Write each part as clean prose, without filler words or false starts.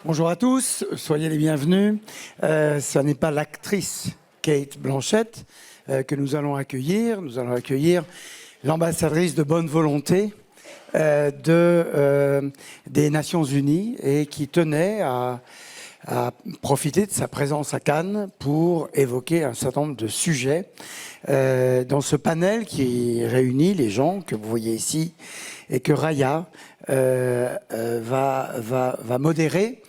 Bonjour à tous, soyez les bienvenus. Ce n'est pas l'actrice Cate Blanchett que nous allons accueillir. Nous allons accueillir l'ambassadrice de bonne volonté des Nations Unies et qui tenait à profiter de sa présence à Cannes pour évoquer un certain nombre de sujets dans ce panel qui réunit les gens que vous voyez ici et que Raya va modérer.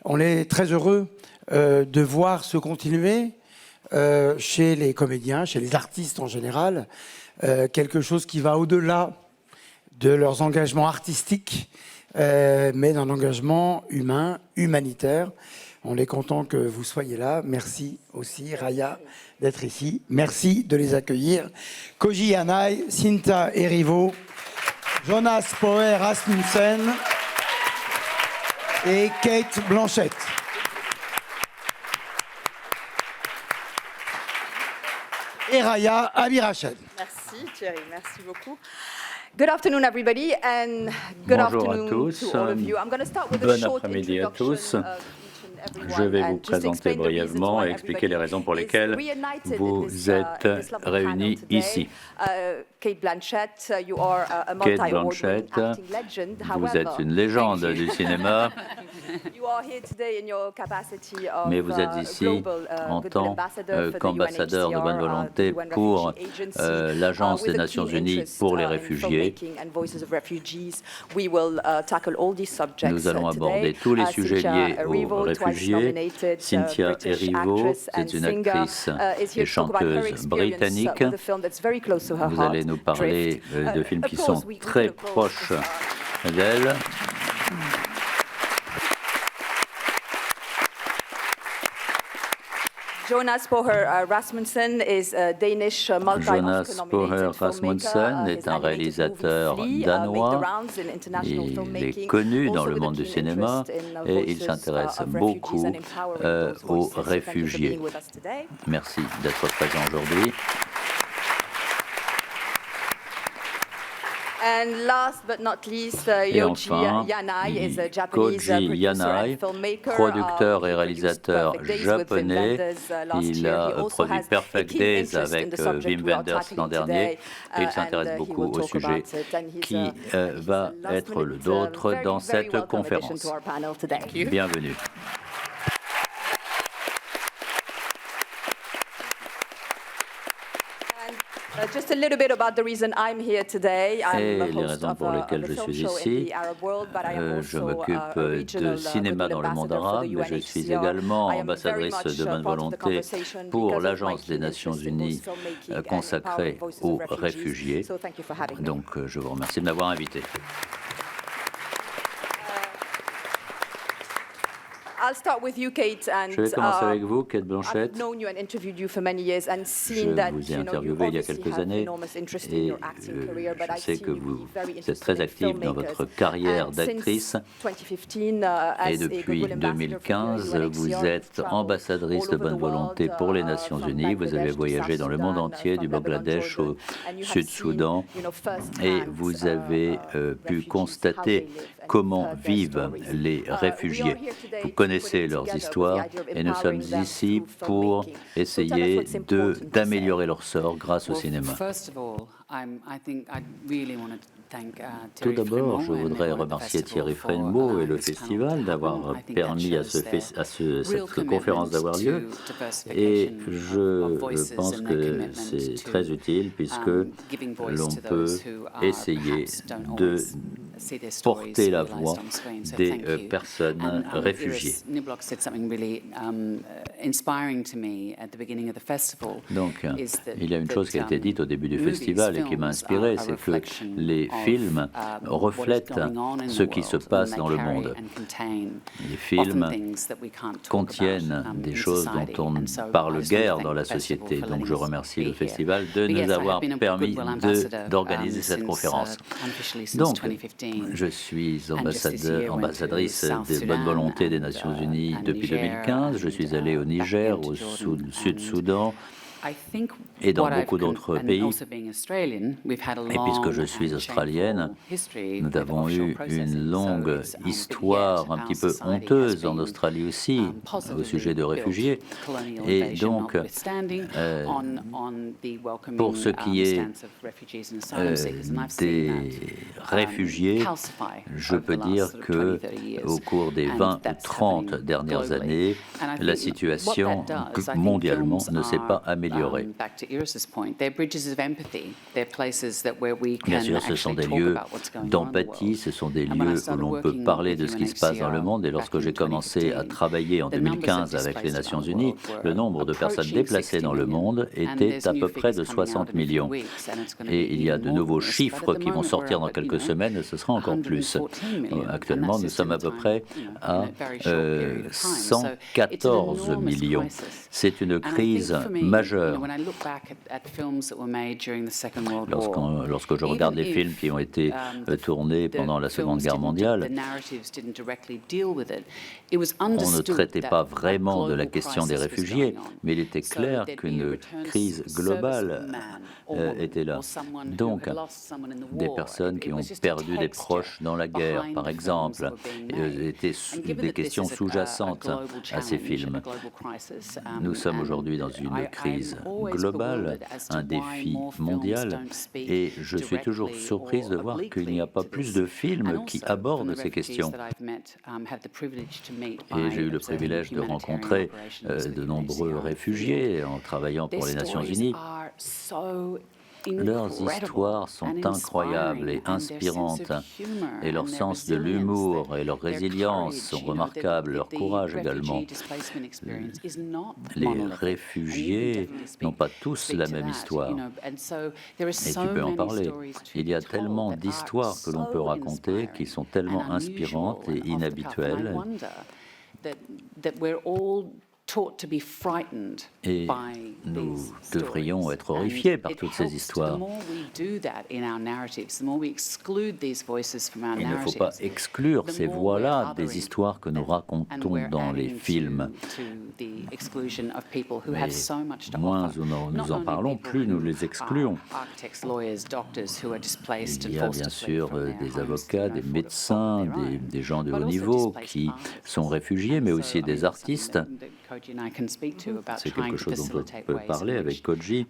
On est très heureux de voir se continuer chez les comédiens, chez les artistes en général, quelque chose qui va au-delà de leurs engagements artistiques, mais d'un engagement humain, humanitaire. On est content que vous soyez là. Merci aussi, Raya, d'être ici. Merci de les accueillir. Koji Yanai, Cinta Erivo, Jonas Poher Rasmussen et Cate Blanchett. Et Raya Abirached. Merci Thierry, merci beaucoup. Good afternoon everybody and good afternoon to all of you. I'm going to start with a short introduction. Je vais vous présenter brièvement et expliquer les raisons pour lesquelles vous êtes réunis ici. Cate Blanchett, vous êtes une légende du cinéma, mais vous êtes ici en tant qu'ambassadeur de bonne volonté pour l'Agence des Nations Unies pour les réfugiés. Nous allons aborder tous les sujets liés aux réfugiés. Cynthia Erivo, c'est une actrice et chanteuse britannique. Vous allez nous parler de films qui sont très proches d'elle. Jonas Poher Rasmussen is a Danish Jonas Poher Rasmussen est un réalisateur danois. Il est connu dans le monde du cinéma et il s'intéresse beaucoup aux réfugiés. Merci d'être présent aujourd'hui. And last but not least, et enfin, Koji Yanai, producteur et réalisateur japonais. Il a produit Perfect Days avec Wim Wenders l'an dernier et il s'intéresse beaucoup au sujet qui va être le nôtre dans cette conférence. Bienvenue. Just a little bit about the reason I'm here today. Et les raisons pour lesquelles je suis ici. Je m'occupe de cinéma dans le monde arabe, mais je suis également ambassadrice de bonne volonté pour l'Agence des Nations Unies consacrée aux réfugiés. Donc je vous remercie de m'avoir invité. Je vais commencer avec vous, Cate Blanchett. Je vous ai interviewé il y a quelques années et je sais que vous êtes très active dans votre carrière d'actrice. Et depuis 2015, vous êtes ambassadrice de bonne volonté pour les Nations Unies. Vous avez voyagé dans le monde entier, du Bangladesh au Sud-Soudan, et vous avez pu constater comment vivent les réfugiés. Vous connaissez leurs histoires et nous sommes ici pour essayer d'améliorer leur sort grâce au cinéma. Tout d'abord, je voudrais remercier Thierry Frémaux et le festival d'avoir permis à cette conférence d'avoir lieu. Et je pense que c'est très utile puisque l'on peut essayer de porter la voix des personnes réfugiées. Donc, il y a une chose qui a été dite au début du festival et qui m'a inspiré, c'est que les films reflètent ce qui se passe dans le monde. Les films contiennent des choses dont on ne parle guère dans la société. Donc, je remercie le festival de nous avoir permis d'organiser cette conférence. Donc, je suis ambassadrice des bonnes volontés des Nations Unies depuis 2015. Je suis allée au Niger, au Sud-Soudan, Et dans beaucoup d'autres pays, et puisque je suis australienne, nous avons eu une longue histoire un petit peu honteuse en Australie aussi au sujet de réfugiés. Et donc, pour ce qui est des réfugiés, je peux dire que au cours des 20 ou 30 dernières années, la situation mondialement ne s'est pas améliorée. Bien sûr, ce sont des lieux d'empathie, ce sont des lieux où l'on peut parler de ce qui se passe dans le monde. Et lorsque j'ai commencé à travailler en 2015 avec les Nations Unies, le nombre de personnes déplacées dans le monde était à peu près de 60 millions. Et il y a de nouveaux chiffres qui vont sortir dans quelques semaines, et ce sera encore plus. Actuellement, nous sommes à peu près à 114 millions. C'est une crise majeure. Lorsque je regarde les films qui ont été tournés pendant la Seconde Guerre mondiale, on ne traitait pas vraiment de la question des réfugiés, mais il était clair qu'une crise globale était là. Donc, des personnes qui ont perdu des proches dans la guerre, par exemple, étaient des questions sous-jacentes à ces films. Nous sommes aujourd'hui dans une crise globale, un défi mondial, et je suis toujours surprise de voir qu'il n'y a pas plus de films qui abordent ces questions. Et j'ai eu le privilège de rencontrer de nombreux réfugiés en travaillant pour les Nations Unies. Leurs histoires sont incroyables et inspirantes, et leur sens de l'humour et leur résilience sont remarquables, leur courage également. Les réfugiés n'ont pas tous la même histoire, et tu peux en parler. Il y a tellement d'histoires que l'on peut raconter qui sont tellement inspirantes et inhabituelles. Et nous devrions être horrifiés par toutes ces histoires. Il ne faut pas exclure ces voix-là des histoires que nous racontons dans les films. Mais moins nous en parlons, plus nous les excluons. Il y a bien sûr des avocats, des médecins, des gens de haut niveau qui sont réfugiés, mais aussi des artistes. C'est quelque chose dont on peut parler avec Koji.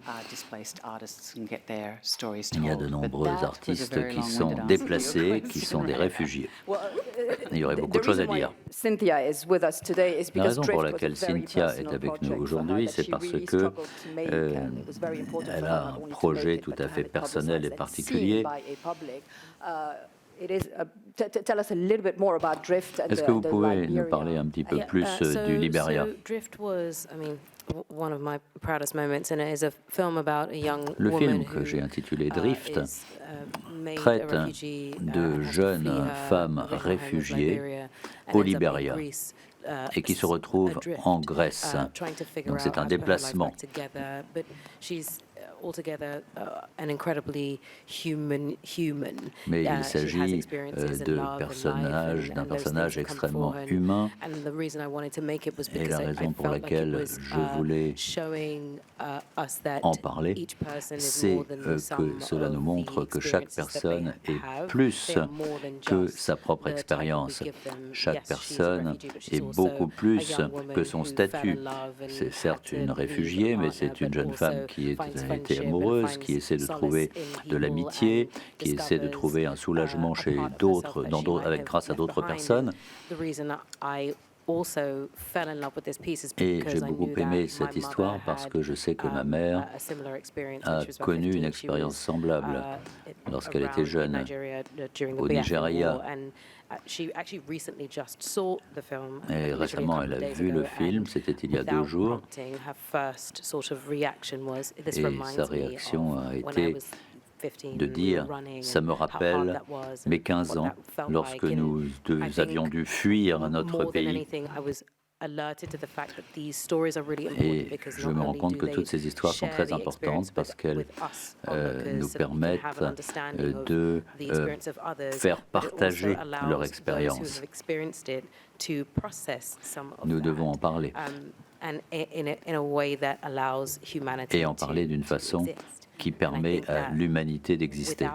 Il y a de nombreux artistes qui sont déplacés, qui sont des réfugiés. Il y aurait beaucoup de choses à dire. La raison pour laquelle Cynthia est avec nous aujourd'hui, c'est parce que elle a un projet tout à fait personnel et particulier. Est-ce que vous pouvez nous parler un petit peu plus du Libéria? Le film que j'ai intitulé Drift traite de jeunes femmes réfugiées au Libéria et qui se retrouvent en Grèce. Donc c'est un déplacement. Mais il s'agit d'un personnage extrêmement humain. Et la raison pour laquelle je voulais en parler, c'est que cela nous montre que chaque personne est plus que sa propre expérience. Chaque personne est beaucoup plus que son statut. C'est certes une réfugiée, mais c'est une jeune femme qui a été amoureuse, qui essaie de trouver de l'amitié, qui essaie de trouver un soulagement chez d'autres, grâce à d'autres personnes. Et j'ai beaucoup aimé cette histoire parce que je sais que ma mère a connu une expérience semblable lorsqu'elle était jeune au Nigeria. Et récemment, elle a vu le film, c'était il y a 2 jours, et sa réaction a été de dire « ça me rappelle mes 15 ans, lorsque nous avions dû fuir notre pays ». Et je me rends compte que toutes ces histoires sont très importantes parce qu'elles nous permettent de faire partager leur expérience. Nous devons en parler. et en parler d'une façon qui permet à l'humanité d'exister.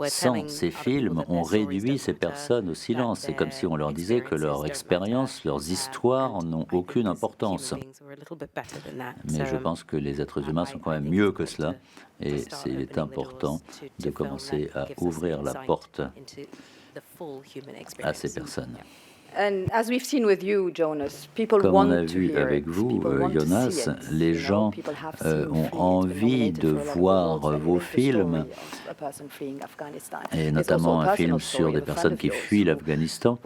Sans ces films, on réduit ces personnes au silence. C'est comme si on leur disait que leur expérience, leurs histoires n'ont aucune importance. Mais je pense que les êtres humains sont quand même mieux que cela. Et il est important de commencer à ouvrir la porte à ces personnes. Comme on a vu avec vous, Jonas, les gens ont envie de voir vos films, et notamment un film sur des personnes qui fuient l'Afghanistan.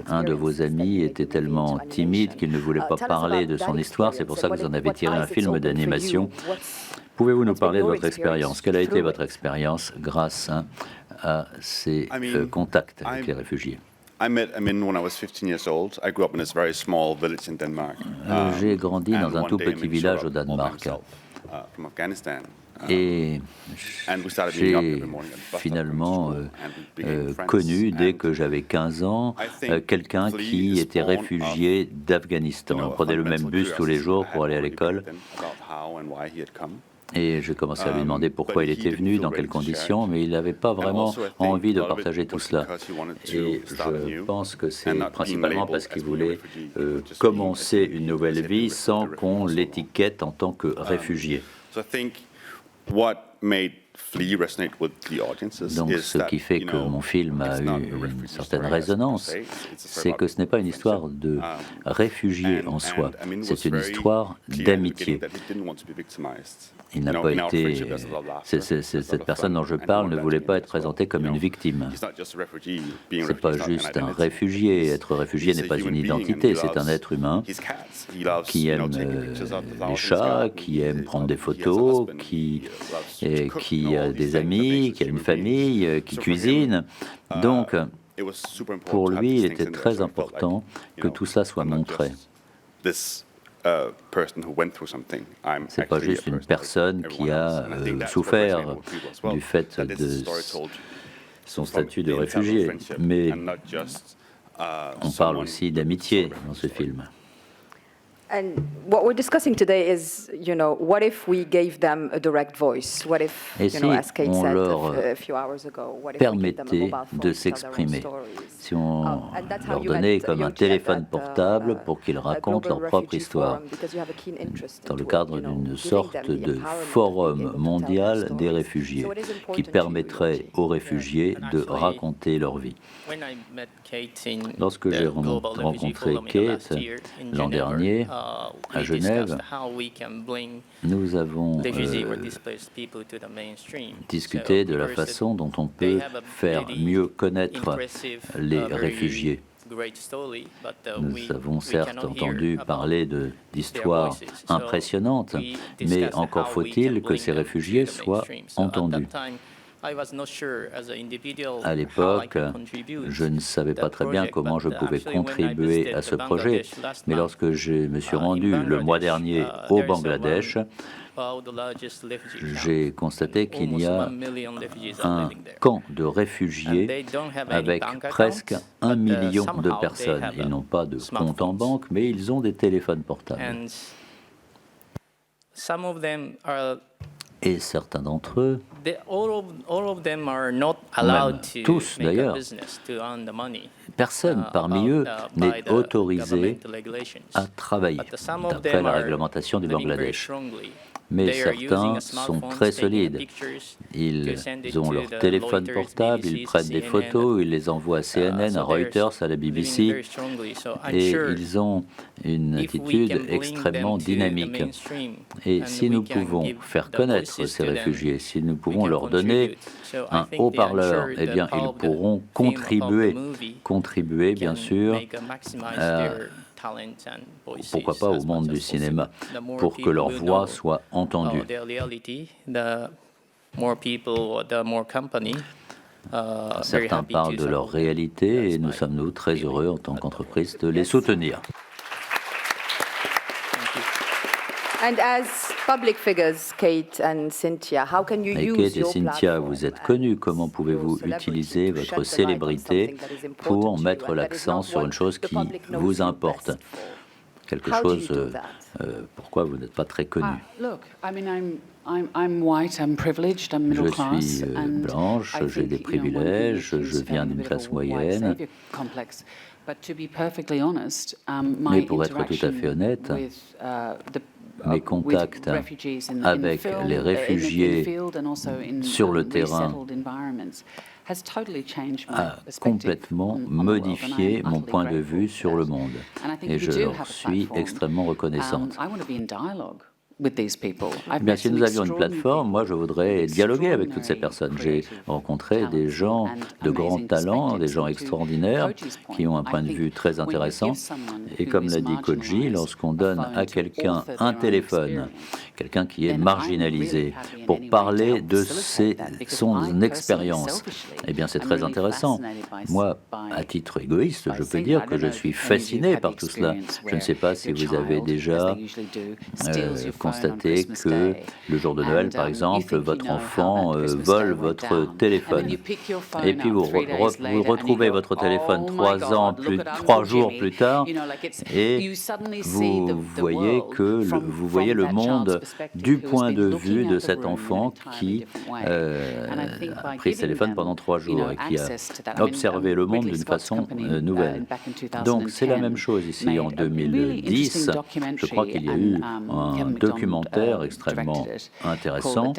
Un de vos amis était tellement timide qu'il ne voulait pas parler de son histoire, c'est pour ça que vous en avez tiré un film d'animation. Pouvez-vous nous parler de votre expérience? Quelle a été votre expérience grâce à ces contacts avec les réfugiés? J'ai grandi dans un tout petit village au Danemark. Et j'ai finalement connu, dès que j'avais 15 ans, quelqu'un qui était réfugié d'Afghanistan. On prenait le même bus tous les jours pour aller à l'école. Et j'ai commencé à lui demander pourquoi il était venu, dans quelles conditions, mais il n'avait pas vraiment envie de partager tout cela. Et je pense que c'est principalement parce qu'il voulait commencer une nouvelle vie sans qu'on l'étiquette en tant que réfugié. Donc, ce qui fait que mon film a eu une certaine résonance, c'est que ce n'est pas une histoire de réfugiés en soi, c'est une histoire d'amitié. Il n'a pas été... Cette personne dont je parle ne voulait pas être présentée comme une victime. Ce n'est pas juste un réfugié. Être réfugié n'est pas une identité, c'est un être humain qui aime les chats, qui aime prendre des photos, qui a des amis, qui a une famille, qui cuisine. Donc, pour lui, il était très important que tout cela soit montré. C'est pas juste une personne qui a souffert du fait de son statut de réfugié, mais on parle aussi d'amitié dans ce film. And what we're discussing today is, what if we gave them a direct voice? What if, as Kate said a few hours ago, what if we gave them a mobile phone de s'exprimer? Si on leur donnait comme un téléphone portable pour qu'ils racontent leur propre histoire, dans le cadre d'une sorte de forum mondial des réfugiés, qui permettrait aux réfugiés de raconter leur vie. Lorsque j'ai rencontré Kate l'an dernier, à Genève, nous avons discuté de la façon dont on peut faire mieux connaître les réfugiés. Nous avons certes entendu parler d'histoires impressionnantes, mais encore faut-il que ces réfugiés soient entendus. À l'époque, je ne savais pas très bien comment je pouvais contribuer à ce projet, mais lorsque je me suis rendu le mois dernier au Bangladesh, j'ai constaté qu'il y a un camp de réfugiés avec presque 1 million de personnes. Ils n'ont pas de compte en banque, mais ils ont des téléphones portables. Et certains d'entre eux, même tous d'ailleurs, personne parmi eux n'est autorisé à travailler d'après la réglementation du Bangladesh. Mais certains sont très solides. Ils ont leur téléphone portable, ils prennent des photos, ils les envoient à CNN, à Reuters, à la BBC, et ils ont une attitude extrêmement dynamique. Et si nous pouvons faire connaître ces réfugiés, si nous pouvons leur donner un haut-parleur, eh bien, ils pourront contribuer bien sûr, pourquoi pas au monde du cinéma, pour que leur voix soit entendue. Certains parlent de leur réalité et nous sommes nous très heureux en tant qu'entreprise de les soutenir. And as public figures, Kate and Cynthia, how can you use Kate et your Cynthia, platform vous êtes connus. Comment and pouvez-vous your utiliser celebrity to votre shed the light on célébrité something that is important pour to you mettre and that is l'accent not sur une what chose the qui public knows vous you importe? best for? Quelque How do you chose do that? pourquoi vous n'êtes pas très connu. Look, I mean, I'm white, I'm privileged, I'm middle Je class, suis and blanche, I j'ai think, des privilèges, je viens d'une classe moyenne. But to be perfectly honest, Mais pour être tout à fait honnête, mes contacts avec les réfugiés sur le terrain a complètement modifié mon point de vue sur le monde. Et je leur suis extrêmement reconnaissante. Bien, si nous avions une plateforme, moi je voudrais dialoguer avec toutes ces personnes. J'ai rencontré des gens de grands talents, des gens extraordinaires qui ont un point de vue très intéressant. Et comme l'a dit Koji, lorsqu'on donne à quelqu'un un téléphone, quelqu'un qui est marginalisé, pour parler de son expérience, eh bien c'est très intéressant. Moi, à titre égoïste, je peux dire que je suis fasciné par tout cela. Je ne sais pas si vous avez déjà constater que le jour de Noël, par exemple, votre enfant vole votre téléphone. Et puis vous retrouvez votre téléphone 3 jours plus tard et vous voyez le monde du point de vue de cet enfant qui a pris ce téléphone pendant 3 jours et qui a observé le monde d'une façon nouvelle. Donc c'est la même chose ici en 2010. Je crois qu'il y a eu un documentaire extrêmement intéressant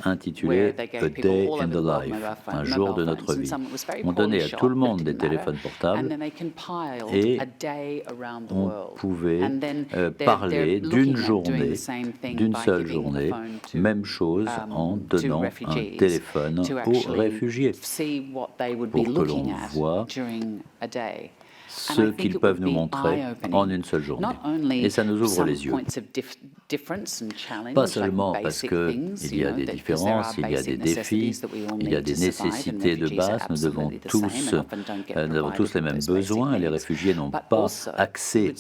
intitulé A Day in the Life, un jour de notre vie. On donnait à tout le monde des téléphones portables et on pouvait parler d'une journée, d'une seule journée, même chose en donnant un téléphone aux réfugiés pour que l'on voit ce qu'ils peuvent nous montrer en une seule journée. Et ça nous ouvre les yeux. Pas seulement parce qu'il y a des différences, il y a des défis, il y a des nécessités de base, nous avons tous les mêmes besoins, les réfugiés n'ont pas accès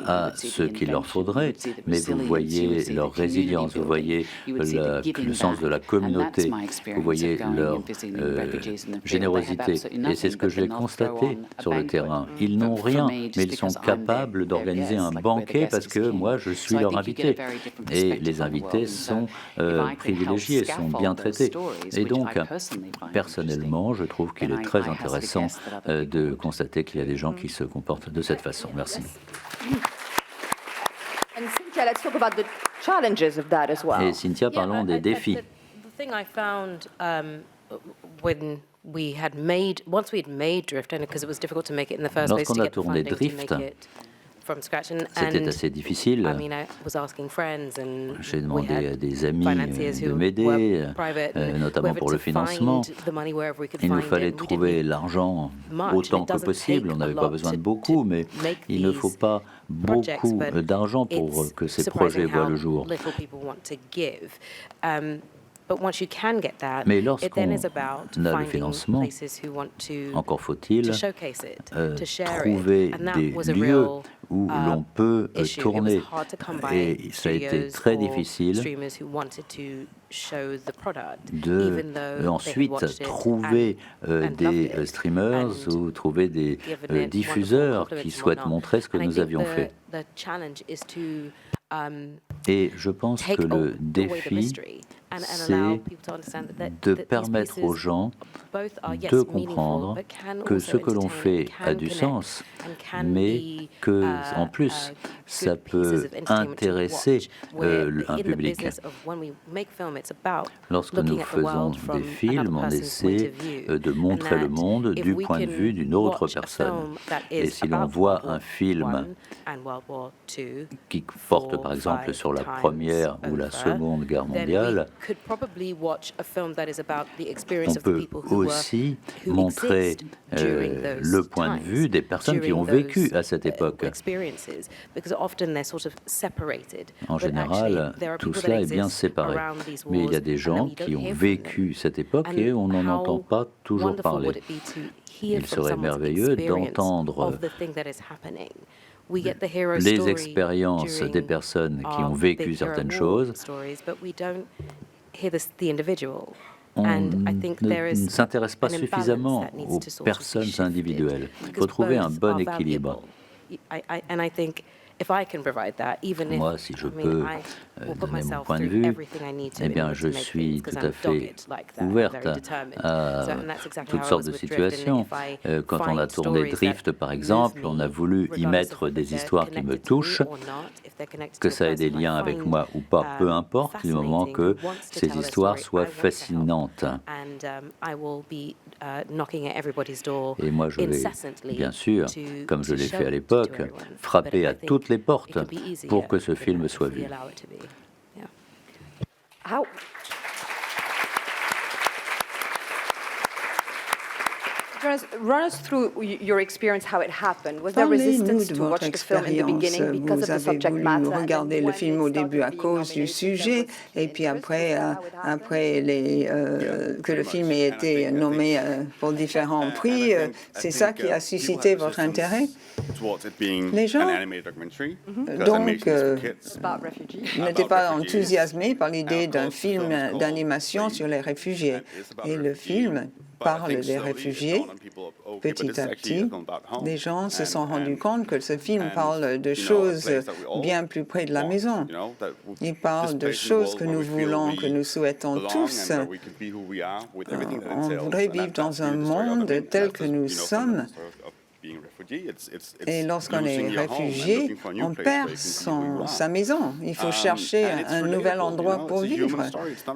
à ce qu'il leur faudrait, mais vous voyez leur résilience, vous voyez le sens de la communauté, vous voyez leur générosité. Et c'est ce que j'ai constaté sur le terrain. Ils n'ont rien, mais ils sont capables d'organiser un banquet parce que moi, je suis leur invité. Et les invités sont privilégiés, sont bien traités. Et donc, personnellement, je trouve qu'il est très intéressant de constater qu'il y a des gens qui se comportent de cette façon. Merci. Et Cynthia, parlons des défis. Lorsqu'on a tourné Drift, c'était assez difficile. J'ai demandé à des amis de m'aider, notamment pour le financement. Il nous fallait trouver l'argent autant que possible. On n'avait pas besoin de beaucoup, mais il ne faut pas beaucoup d'argent pour que ces projets voient le jour. Mais lorsqu'on a le financement, encore faut-il trouver des lieux où l'on peut tourner. Et ça a été très difficile de ensuite trouver des streamers ou trouver des diffuseurs qui souhaitent montrer ce que nous avions fait. Et je pense que le défi, c'est de permettre aux gens de comprendre que ce que l'on fait a du sens, mais que, en plus, ça peut intéresser un public. Lorsque nous faisons des films, on essaie de montrer le monde du point de vue d'une autre personne. Et si l'on voit un film qui porte par exemple sur la Première ou la Seconde Guerre mondiale, on peut aussi montrer le point de vue des personnes qui ont vécu à cette époque. En général, tout cela est bien séparé. Mais il y a des gens qui ont vécu cette époque et on n'en entend pas toujours parler. Il serait merveilleux d'entendre les expériences des personnes qui ont vécu certaines choses. On ne s'intéresse pas suffisamment aux personnes individuelles. Il faut trouver un bon équilibre. Moi, si je peux donner mon point de vue, eh bien, je suis tout à fait ouverte à toutes sortes de situations. Quand on a tourné Drift, par exemple, on a voulu y mettre des histoires qui me touchent, que ça ait des liens avec moi ou pas, peu importe, du moment que ces histoires soient fascinantes. Et moi, je vais, bien sûr, comme je l'ai fait à l'époque, frapper à toutes les portes pour que ce film soit vu. Run us through your experience, how it happened. Was there resistance to watch the film in the beginning because of the subject matter? Vous avez voulu regarder le film au début à cause du sujet, et puis après que le film ait été nommé pour différents prix, c'est ça qui a suscité votre intérêt? Les gens, donc, n'étaient pas enthousiasmés par l'idée d'un film d'animation sur les réfugiés. Et le film parle des réfugiés. Petit à petit, les gens se sont rendus compte que ce film parle de choses bien plus près de la maison. Il parle de choses que nous voulons, que nous souhaitons tous. On voudrait vivre dans un monde tel que nous sommes. Et lorsqu'on est réfugié, on perd sa maison. Il faut chercher un nouvel endroit pour vivre.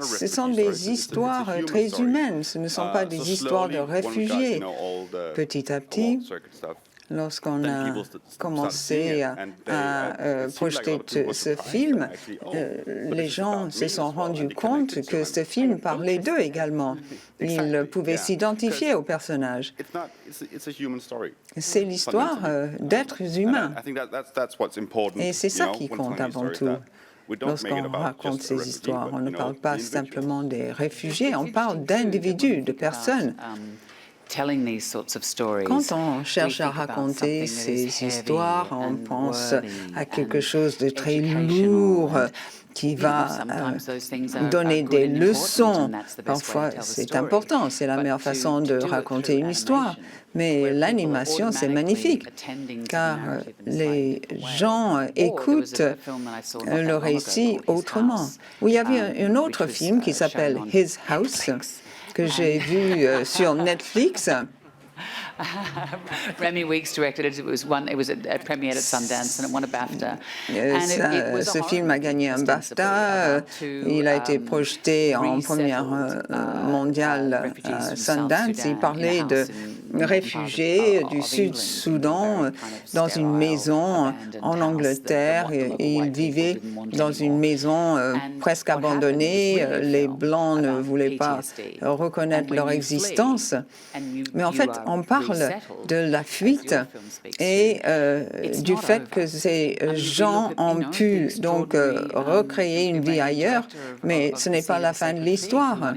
Ce sont des histoires très humaines. Ce ne sont pas des histoires de réfugiés. Petit à petit, lorsqu'on a commencé à projeter ce film, les gens se sont rendus compte que ce film parlait d'eux également. Ils pouvaient s'identifier aux personnages. C'est l'histoire d'êtres humains. Et c'est ça qui compte avant tout. Lorsqu'on raconte ces histoires, on ne parle pas simplement des réfugiés, on parle d'individus, de personnes. Quand on cherche à raconter ces histoires, on pense à quelque chose de très lourd qui va donner des leçons. Parfois, c'est important, c'est la meilleure façon de raconter une histoire. Mais l'animation, c'est magnifique, car les gens écoutent le récit autrement. Il y avait un autre film qui s'appelle His House, que j'ai vu sur Netflix. Remy Weeks directed it. It was premiered at Sundance and it won a BAFTA. Ce film a gagné un BAFTA. Il a été projeté en première mondiale à Sundance. Il parlait de réfugiés du Sud-Soudan dans une maison en Angleterre. Et ils vivaient dans une maison presque abandonnée. Les Blancs ne voulaient pas reconnaître leur existence. Mais en fait, on parle de la fuite et du fait que ces gens ont pu donc recréer une vie ailleurs, mais ce n'est pas la fin de l'histoire.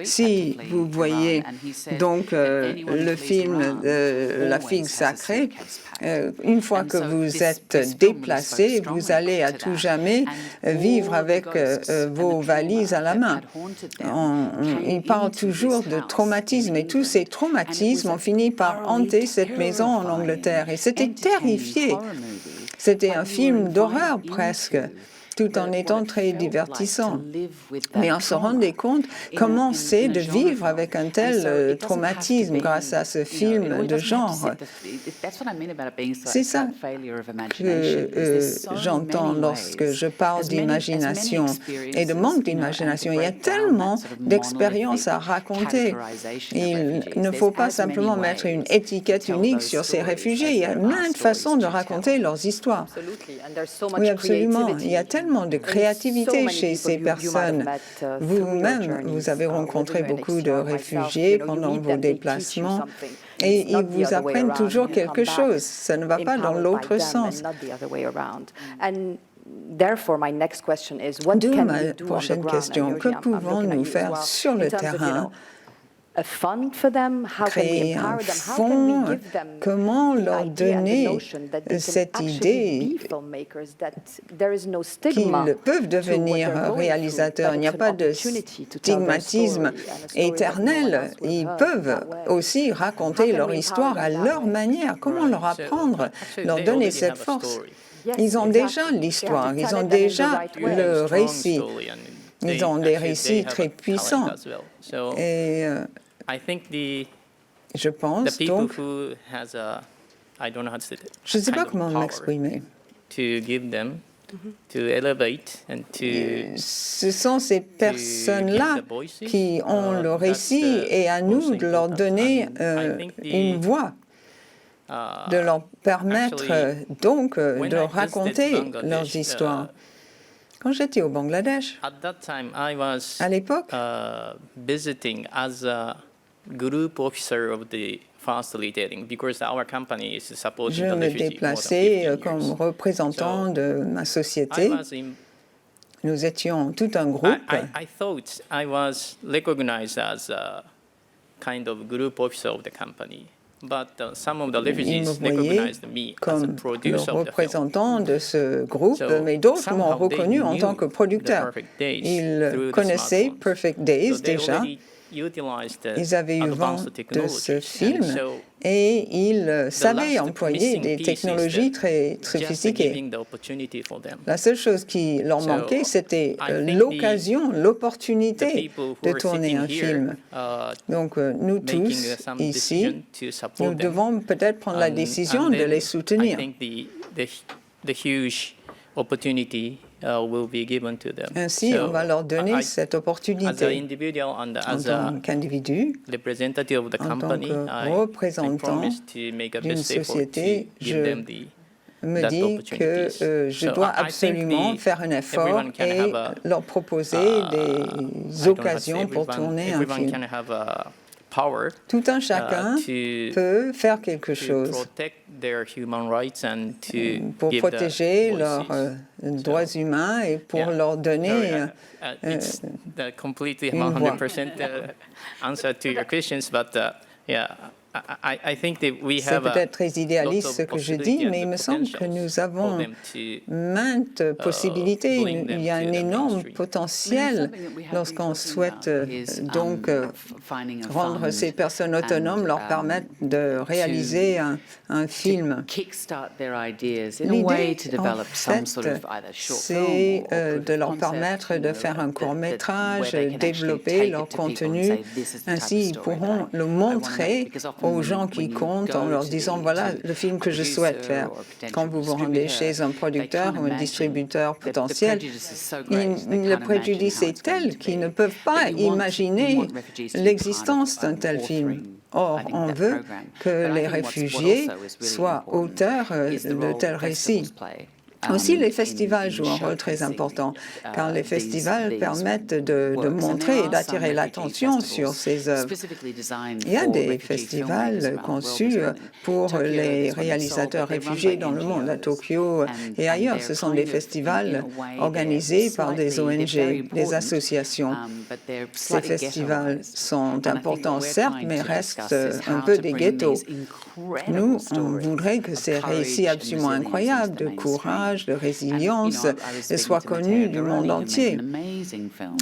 Si vous voyez donc le film La figue sacrée, une fois que vous êtes déplacé, vous allez à tout jamais vivre avec vos valises à la main. Il parle toujours de traumatisme et tous ces traumatismes ont fini par hanter cette maison en Angleterre. Et c'était terrifié. C'était un film d'horreur presque, tout en étant très divertissant. Mais on se rendait compte comment c'est de vivre avec un tel traumatisme grâce à ce film de genre. C'est ça que j'entends lorsque je parle d'imagination et de manque d'imagination. Il y a tellement d'expériences à raconter. Il ne faut pas simplement mettre une étiquette unique sur ces réfugiés. Il y a maintes façons de raconter leurs histoires. Oui, absolument. Il y a tellement de créativité chez ces personnes. Vous-même, vous avez rencontré beaucoup de réfugiés pendant vos déplacements et ils vous apprennent toujours quelque chose. Ça ne va pas dans l'autre sens. D'où ma prochaine question. Que pouvons-nous faire sur le terrain créer un fonds, comment leur donner cette idée qu'ils peuvent devenir réalisateurs. Il n'y a pas de stigmatisme éternel. Ils peuvent aussi raconter leur histoire à leur manière. Comment leur apprendre, leur donner cette force? Ils ont déjà l'histoire, ils ont déjà le récit. Ils ont des récits très puissants. Et je pense donc, je ne sais pas comment m'exprimer. Ce sont ces personnes-là qui ont le récit et à nous de leur donner une voix, de leur permettre donc de raconter leurs histoires. Quand j'étais au Bangladesh, à l'époque, je me déplaçais comme représentant de ma société. Nous étions tout un groupe. Ils me voyaient comme le représentant de ce groupe, mais d'autres m'ont reconnu en tant que producteur. Ils connaissaient Perfect Days déjà. Ils avaient eu vent de ce film et ils savaient employer des technologies très sophistiquées. La seule chose qui leur manquait, c'était l'occasion, l'opportunité de tourner un film. Donc nous tous, ici, nous devons peut-être prendre la décision de les soutenir. Ainsi, on va leur donner cette opportunité en tant qu'individu, en tant que représentant d'une société. Je me dis que je dois absolument faire un effort et leur proposer des occasions pour tourner un film. Tout un chacun peut faire quelque chose pour protéger leurs droits humains et pour leur donner une voix. C'est peut-être très idéaliste ce que je dis, mais il me semble que nous avons maintes possibilités. Il y a un énorme potentiel lorsqu'on souhaite donc rendre ces personnes autonomes, leur permettre de réaliser un film. L'idée, en fait, c'est de leur permettre de faire un court-métrage, développer leur contenu. Ainsi, ils pourront le montrer aux gens qui comptent en leur disant voilà le film que je souhaite faire. Quand vous vous rendez chez un producteur ou un distributeur potentiel, le préjudice est tel qu'ils ne peuvent pas imaginer l'existence d'un tel film. Or, on veut que les réfugiés soient auteurs de tels récits. Aussi, les festivals jouent un rôle très important, car les festivals permettent de montrer et d'attirer l'attention sur ces œuvres. Il y a des festivals conçus pour les réalisateurs réfugiés dans le monde, à Tokyo et ailleurs. Ce sont des festivals organisés par des ONG, des associations. Ces festivals sont importants, certes, mais restent un peu des ghettos. Nous, on voudrait que ces récits absolument incroyables de courage, de résilience soient connus du monde entier.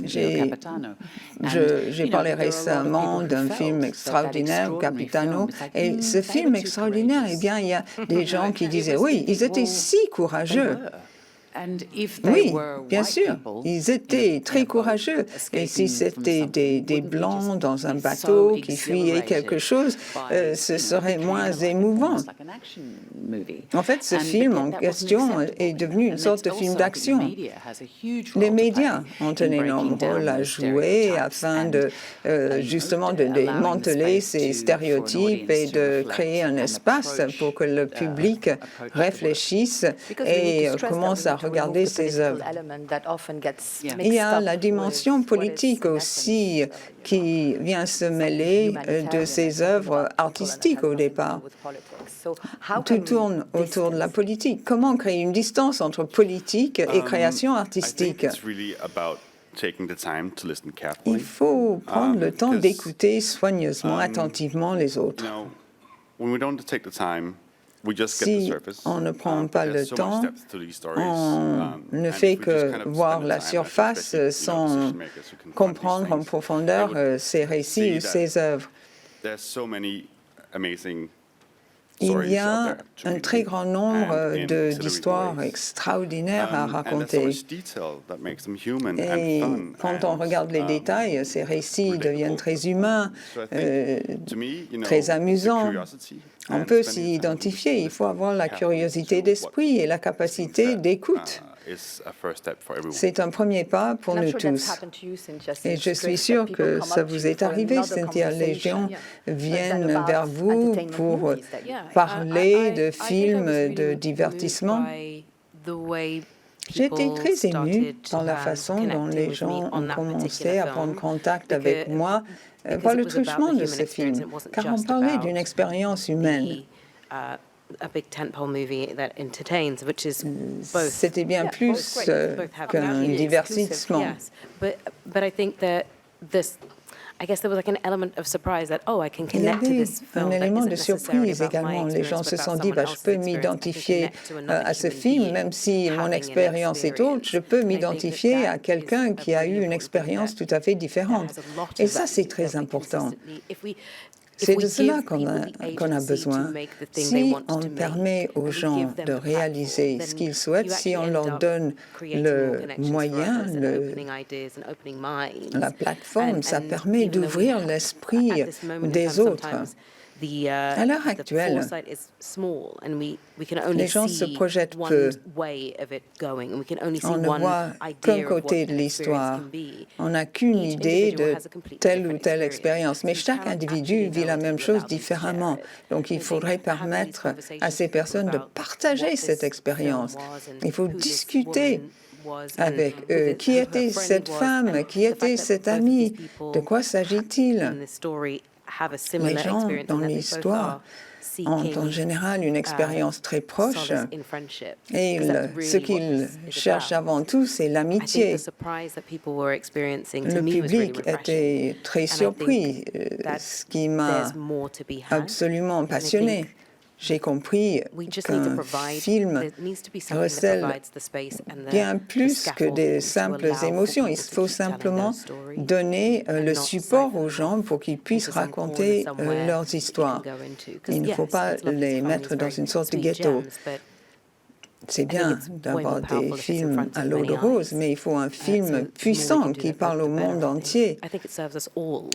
J'ai parlé récemment d'un film extraordinaire, Capitano, et ce film extraordinaire, eh bien, il y a des gens qui disaient, oui, ils étaient si courageux. Oui, bien sûr, ils étaient très courageux. Et si c'était des Blancs dans un bateau qui fuyaient quelque chose, ce serait moins émouvant. En fait, ce film en question est devenu une sorte de film d'action. Les médias ont un énorme rôle à jouer afin de justement de démanteler ces stéréotypes et de créer un espace pour que le public réfléchisse et commence à regarder ces œuvres. Il y a la dimension politique aussi qui vient se mêler de ces œuvres artistiques au départ. Tout tourne autour de la politique. Comment créer une distance entre politique et création artistique? Il faut prendre le temps d'écouter soigneusement, attentivement les autres. Si on ne prend pas le temps, on ne fait que voir la surface sans comprendre en profondeur ces récits ou ces œuvres. Il y a un très grand nombre d'histoires extraordinaires à raconter. Et quand on regarde les détails, ces récits deviennent très humains, très amusants. On peut s'y identifier. Il faut avoir la curiosité d'esprit et la capacité d'écoute. C'est un premier pas pour nous tous. Et je suis sûre que ça vous est arrivé, Cynthia. Les gens viennent vers vous pour parler de films de divertissement. J'étais très émue par la façon dont les gens ont commencé à prendre contact avec moi par le truchement de ce film, car on parlait d'une expérience humaine. C'était bien plus qu'un divertissement. Il y avait un élément de surprise également. Les gens se sont dit, je peux m'identifier à ce film, même si mon expérience est autre, je peux m'identifier à quelqu'un qui a eu une expérience tout à fait différente. Et ça, c'est très important. C'est de cela qu'on a besoin. Si on permet aux gens de réaliser ce qu'ils souhaitent, si on leur donne le moyen, la plateforme, ça permet d'ouvrir l'esprit des autres. À l'heure actuelle, les gens se projettent peu. On ne voit qu'un côté de l'histoire. On n'a qu'une idée de telle ou telle expérience. Mais chaque individu vit la même chose différemment. Donc, il faudrait permettre à ces personnes de partager cette expérience. Il faut discuter avec eux. Qui était cette femme? Qui était cet ami? De quoi s'agit-il? Les gens dans l'histoire ont en général une expérience très proche et ce qu'ils cherchent avant tout, c'est l'amitié. Le public était très surpris, ce qui m'a absolument passionné. J'ai compris qu'un film recèle bien plus que des simples émotions. Il faut simplement donner le support aux gens pour qu'ils puissent raconter leurs histoires. Il ne faut pas les mettre dans une sorte de ghetto. C'est bien d'avoir des films à l'eau de rose, mais il faut un film puissant qui parle au monde entier.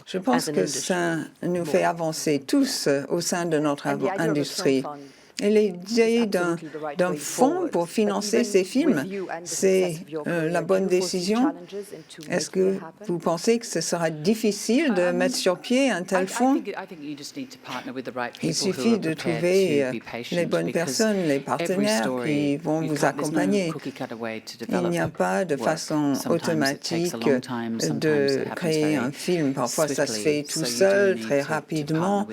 Je pense que ça nous fait avancer tous au sein de notre industrie. Et l'idée d'un fonds pour financer ces films, c'est la bonne décision. Est-ce que vous pensez que ce sera difficile de mettre sur pied un tel fonds? Il suffit de trouver les bonnes personnes, les partenaires qui vont vous accompagner. Il n'y a pas de façon automatique de créer un film. Parfois, ça se fait tout seul, très rapidement.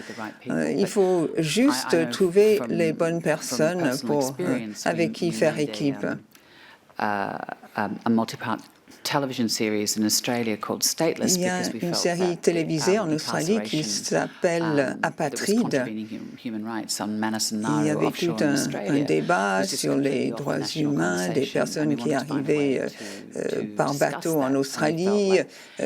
Il faut juste trouver les bonnes personnes avec qui faire équipe. Il y a une série télévisée en Australie qui s'appelle Apatride. Il y avait tout un débat sur les droits humains des personnes qui arrivaient par bateau en Australie,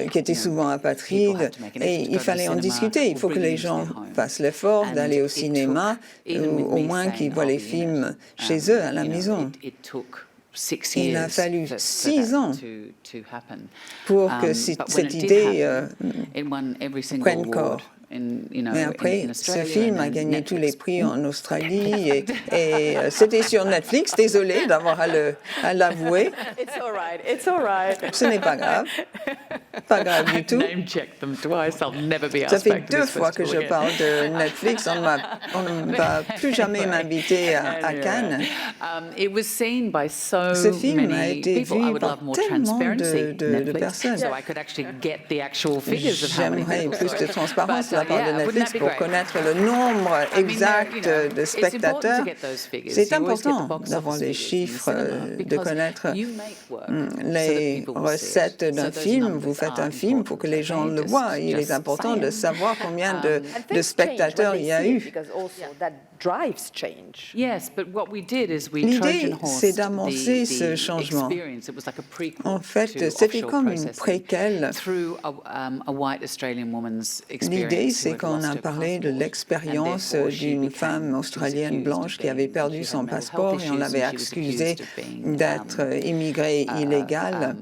qui étaient souvent apatrides, et il fallait en discuter. Il faut que les gens fassent l'effort d'aller au cinéma, ou au moins qu'ils voient les films chez eux, à la maison. Il a fallu 6 ans pour que cette idée prenne corps. Mais après, ce film a gagné tous les prix en Australie et c'était sur Netflix. Désolée d'avoir à l'avouer. Ce n'est pas grave. Pas grave du tout. Ça fait 2 fois que je parle de Netflix. On ne va plus jamais m'inviter à Cannes. Ce film a été vu par tellement de personnes. J'aimerais plus de transparence de la part de Netflix pour connaître le nombre exact de spectateurs. C'est important d'avoir les chiffres, de connaître les recettes d'un film. Vous faites un film pour que les gens le voient. Il est important de savoir combien de spectateurs il y a eu. L'idée, c'est d'amorcer ce changement. En fait, c'était comme une préquelle. L'idée, c'est qu'on a parlé de l'expérience d'une femme australienne blanche qui avait perdu son passeport et on l'avait accusée d'être immigrée illégale.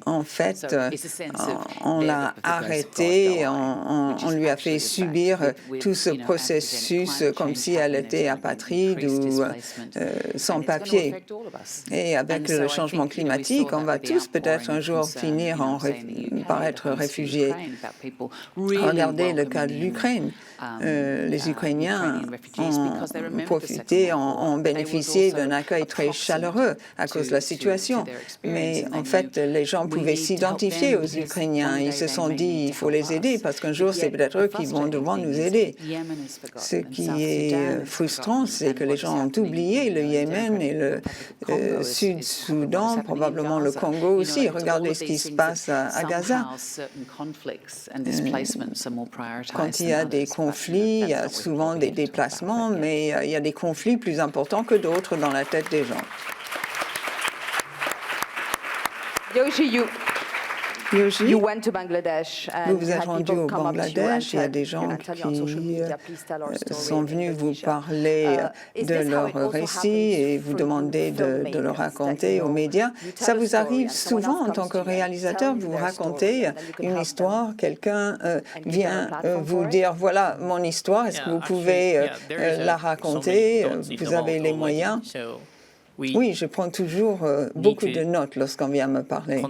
En fait, on l'a arrêtée, on lui a fait subir tout ce processus comme si elle était apatride ou sans papier. Et avec le changement climatique, on va tous peut-être un jour finir par être réfugiés. Regardez le cas de l'Ukraine. Les Ukrainiens ont profité, ont bénéficié d'un accueil très chaleureux à cause de la situation. Mais en fait, les gens pouvaient s'identifier aux Ukrainiens. Ils se sont dit, il faut les aider parce qu'un jour, c'est peut-être eux qui vont devoir nous aider. Ce qui est frustrant, c'est que les gens ont oublié le Yémen et le Sud-Soudan, probablement le Congo aussi. Regardez ce qui se passe à Gaza. Quand il y a des conflits, il y a souvent des déplacements, mais il y a des conflits plus importants que d'autres dans la tête des gens. Yoshi, vous vous êtes rendu au Bangladesh, il y a des gens qui sont venus vous parler de leur récit et vous demander de le raconter aux médias. Ça vous arrive souvent en tant que réalisateur, vous racontez une histoire, quelqu'un vient vous dire, voilà mon histoire, est-ce que vous pouvez la raconter, vous avez les moyens? Oui, je prends toujours beaucoup de notes lorsqu'on vient me parler.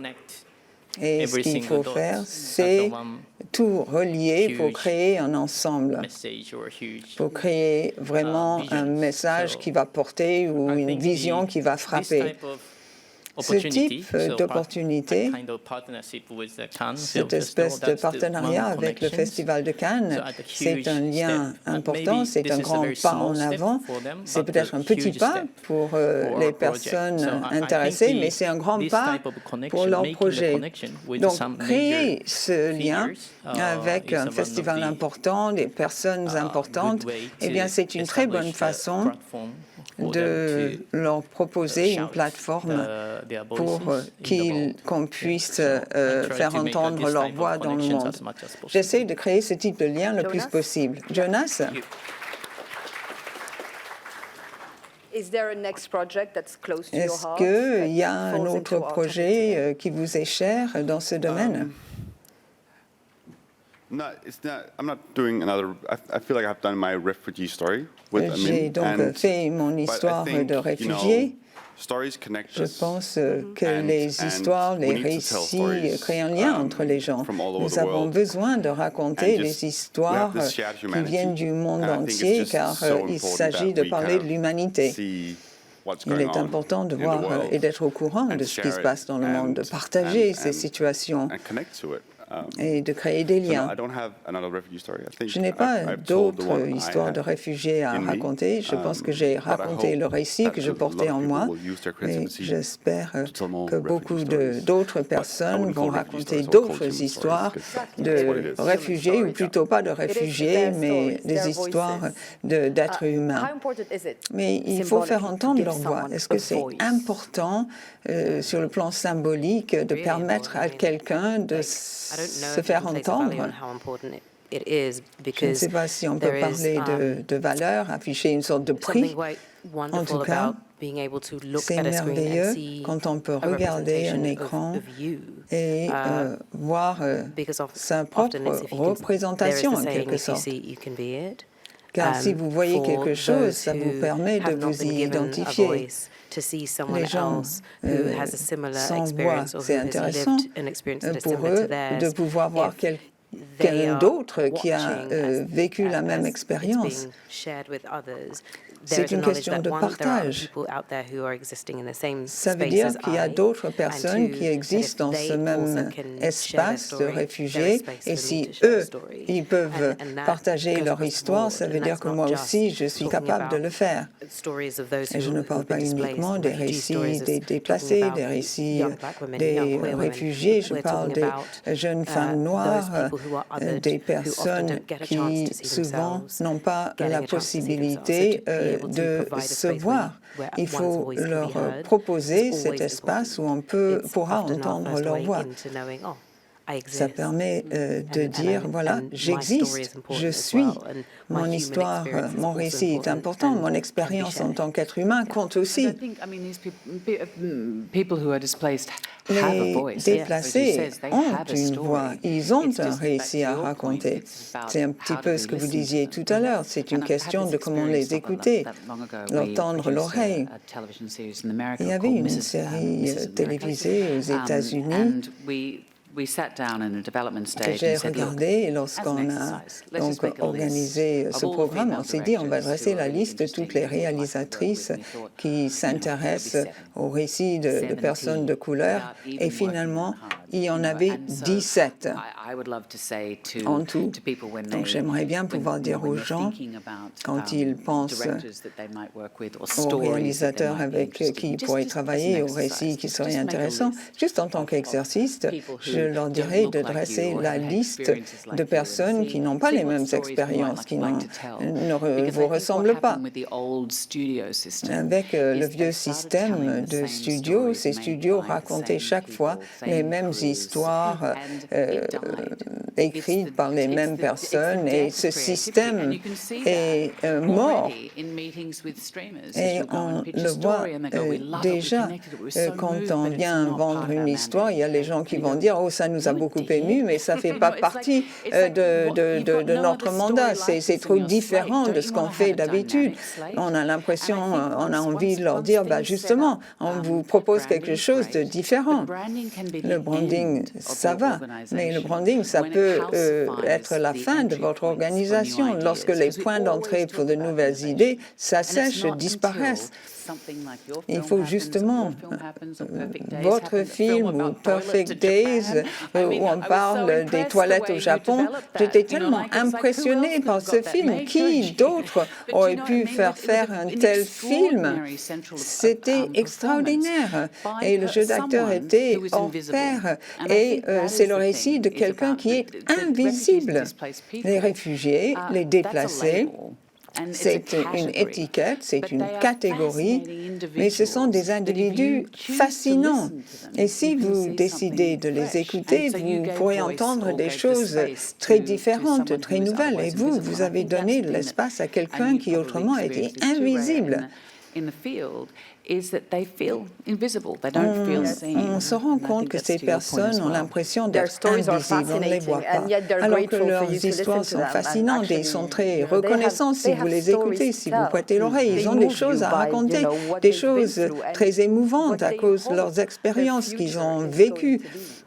Et ce qu'il faut faire, c'est tout relier pour créer un ensemble, pour créer vraiment un message qui va porter ou une vision qui va frapper. Ce type d'opportunité, cette espèce de partenariat avec le Festival de Cannes, c'est un lien important, c'est un grand pas en avant. C'est peut-être un petit pas pour les personnes intéressées, mais c'est un grand pas pour leur projet. Donc, créer ce lien avec un festival important, des personnes importantes, eh bien, c'est une très bonne façon de leur proposer une plateforme pour qu'on puisse faire entendre leur voix dans le monde. J'essaie de créer ce type de lien le plus possible. Jonas? Est-ce qu'il y a un autre projet qui vous est cher dans ce domaine? J'ai donc fait mon histoire de réfugié. Je pense que les histoires, les récits créent un lien entre les gens. Nous avons besoin de raconter les histoires qui viennent du monde entier, car il s'agit de parler de l'humanité. Il est important de voir et d'être au courant de ce qui se passe dans le monde, de partager ces situations et de créer des liens. Je n'ai pas d'autres histoires de réfugiés à raconter. Je pense que j'ai raconté le récit que je portais en moi et j'espère que beaucoup d'autres personnes vont raconter d'autres histoires de réfugiés, ou plutôt pas de réfugiés, mais des histoires d'êtres humains. Mais il faut faire entendre leur voix. Est-ce que c'est important sur le plan symbolique de permettre à quelqu'un de se faire entendre? Je ne sais pas si on peut parler de valeur, afficher une sorte de prix. En tout cas, c'est merveilleux quand on peut regarder un écran et voir sa propre représentation en quelque sorte. car si vous voyez quelque chose, ça vous permet de vous y identifier. Les gens sans voix, c'est intéressant pour eux de pouvoir voir quelqu'un d'autre qui a vécu la même expérience. C'est une question de partage. Ça veut dire qu'il y a d'autres personnes qui existent dans ce même espace de réfugiés, et si eux, ils peuvent partager leur histoire, ça veut dire que moi aussi, je suis capable de le faire. Et je ne parle pas uniquement des récits des déplacés, des récits des réfugiés, je parle des jeunes femmes noires, des personnes qui souvent n'ont pas la possibilité de se voir. Il faut leur proposer cet espace où on pourra entendre leur voix. Ça permet de dire, voilà, j'existe, je suis. Mon histoire, mon récit est important, mon expérience en tant qu'être humain compte aussi. Les déplacés ont une voix, ils ont un récit à raconter. C'est un petit peu ce que vous disiez tout à l'heure, c'est une question de comment les écouter, leur tendre l'oreille. Il y avait une série télévisée aux États-Unis que j'ai regardé lorsqu'on a donc organisé ce programme. On s'est dit on va dresser la liste de toutes les réalisatrices qui s'intéressent aux récits de personnes de couleur, et finalement il y en avait 17 en tout. Donc j'aimerais bien pouvoir dire aux gens, quand ils pensent aux réalisateurs avec qui ils pourraient travailler, aux récits qui seraient intéressants, juste en tant qu'exercice, je leur dirais de dresser la liste de personnes qui n'ont pas les mêmes expériences, qui ne vous ressemblent pas. Avec le vieux système de studios, ces studios racontaient chaque fois les mêmes histoires écrites par les mêmes personnes, et ce système est mort. Et on le voit déjà, quand on vient vendre une histoire, il y a les gens qui vont dire « Oh, ça nous a beaucoup ému, mais ça ne fait pas partie de notre mandat. C'est trop différent de ce qu'on fait d'habitude. » On a l'impression, on a envie de leur dire « Justement, on vous propose quelque chose de différent. » Le branding, ça va, mais le branding, ça peut être la fin de votre organisation. Lorsque les points d'entrée pour de nouvelles idées s'assèchent, disparaissent. Il faut justement votre film ou Perfect Days où on parle des toilettes au Japon. J'étais tellement impressionnée par ce film. Qui d'autre aurait pu faire un tel film? C'était extraordinaire. Et le jeu d'acteur était hors pair. Et c'est le récit de quelqu'un qui est invisible. Les réfugiés, les déplacés. C'est une étiquette, c'est une catégorie, mais ce sont des individus fascinants. Et si vous décidez de les écouter, vous pourrez entendre des choses très différentes, très nouvelles. Et vous avez donné l'espace à quelqu'un qui autrement était invisible. On se rend compte que ces personnes ont l'impression d'être invisibles, on ne les voit pas, alors que leurs histoires sont fascinantes et ils sont très reconnaissants si vous les écoutez, si vous prêtez l'oreille. Ils ont des choses à raconter, des choses très émouvantes à cause de leurs expériences qu'ils ont vécues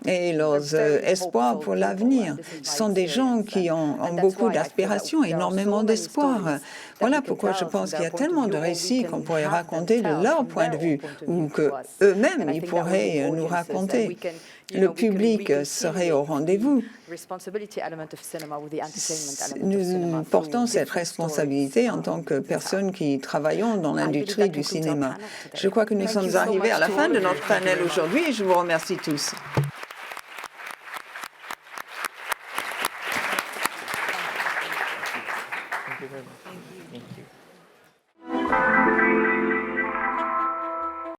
et leurs espoirs pour l'avenir. Ce sont des gens qui ont beaucoup d'aspirations, énormément d'espoir. Voilà pourquoi je pense qu'il y a tellement de récits qu'on pourrait raconter de leur point de vue, ou qu'eux-mêmes, ils pourraient nous raconter. Le public serait au rendez-vous. Nous portons cette responsabilité en tant que personnes qui travaillons dans l'industrie du cinéma. Je crois que nous sommes arrivés à la fin de notre panel aujourd'hui et je vous remercie tous.